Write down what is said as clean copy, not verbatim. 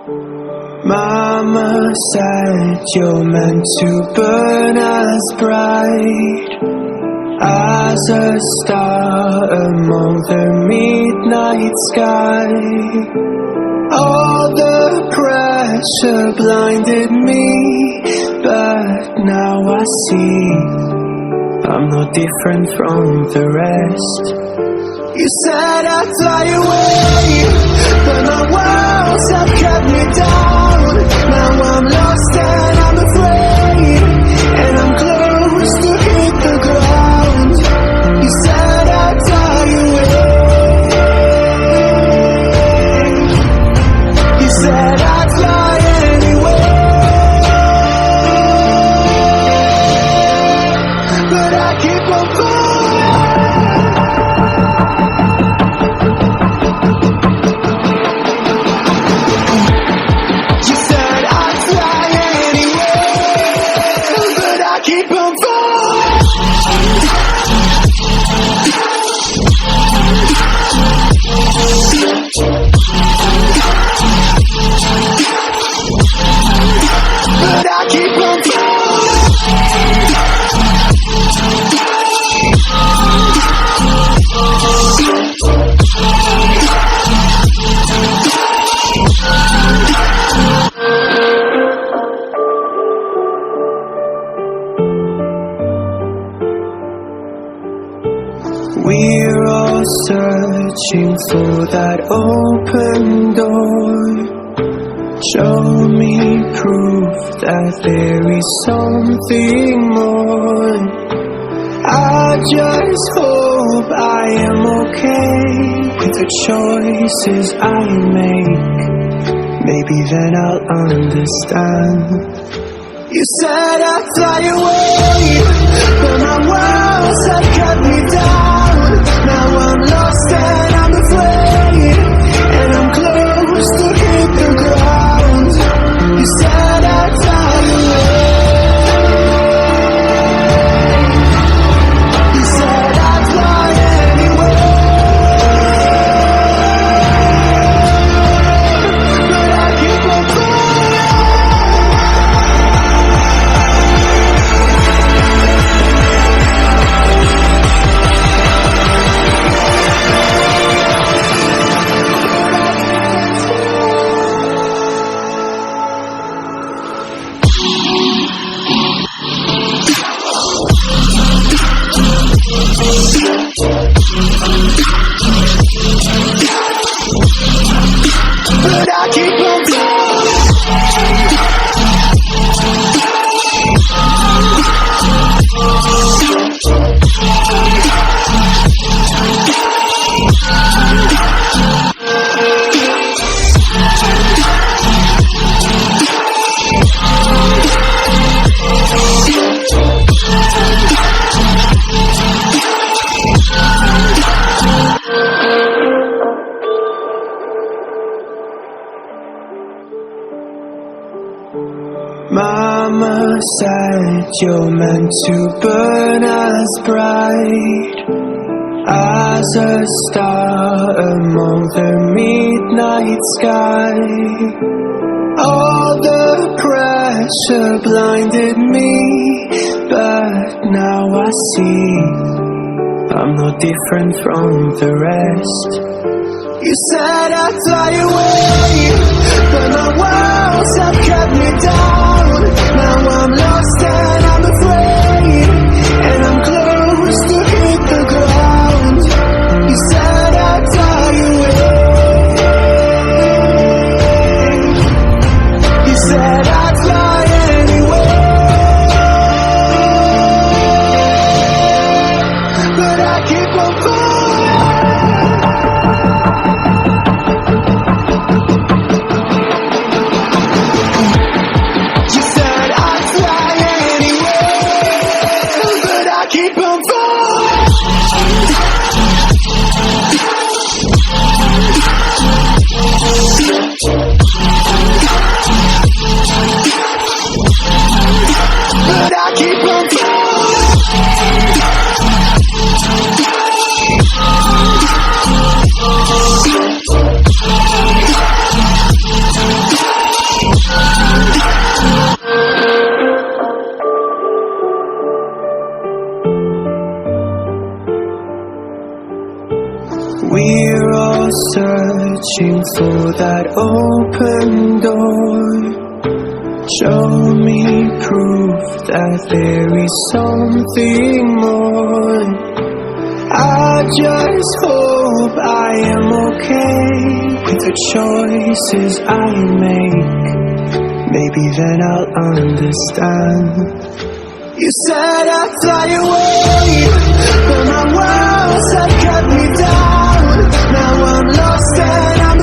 Mama said you're meant to burn as bright as a star among the midnight sky. All the pressure blinded me, but now I see I'm no different from the rest. You said I'd fly away, but my walls have kept me down. Now I'm lost and I'm afraid, and I'm close to hit the ground. You said I'd fly away. You said I'd fly anyway, but I keep on falling. Keep on falling. But I keep on We're all searching for that open door. Show me proof that there is something more. I just hope I am okay with the choices I make. Maybe then I'll understand. You said I'd fly away, but my walls have kept me down. Now I'm lost and I'm afraid, and I'm close to hit the ground. You said I'd fly away. You said I'd fly anyway, but I keep on falling. But I keep on Mama said you're meant to burn as bright as a star among the midnight sky. All the pressure blinded me, but now I see I'm no different from the rest. You said I'd fly away, but my walls have kept me down. Now I'm lost and I'm afraid, and I'm close to hit the ground. You said I'd fly away. You said I'd fly anyway, but I keep on falling. You said I'd fly anyway. searching for that open door. Show me proof that there is something more. I just hope I am okay with the choices I make. Maybe then I'll understand. You said I'd fly away, but my walls have cut me down. Now I'm lost and I'm